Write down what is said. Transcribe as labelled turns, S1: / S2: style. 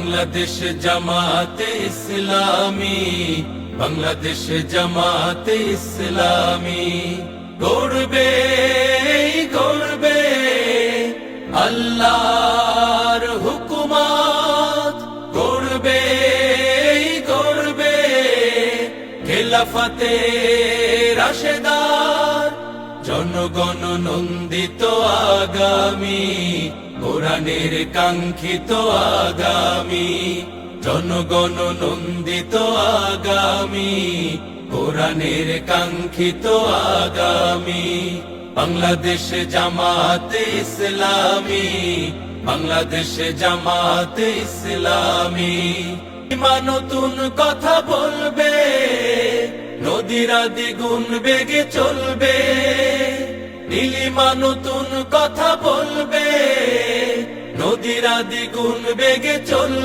S1: বাংলাদেশ জামাতে ইসলামী, বাংলাদেশ জামাতে ইসলামী গড়বে গড়বে আল্লাহর হুকুমত, গড়বে গড়বে খেলাফতে রাশেদার, জনগণ নন্দিত আগামী, কোরআনের কাঙ্ক্ষিত আগামী, জনগণ নন্দিত আগামী, কোরআনের কাঙ্ক্ষিত আগামী। বাংলাদেশ জামাতে ইসলামী, বাংলাদেশ জামাতে ইসলামী নতুন কথা বলবে, নদীরা দ্বিগুণ বেগে চলবে, নীলিমা নতুন কথা বলবে, নদীরা দ্বিগুণ বেগে চলবে।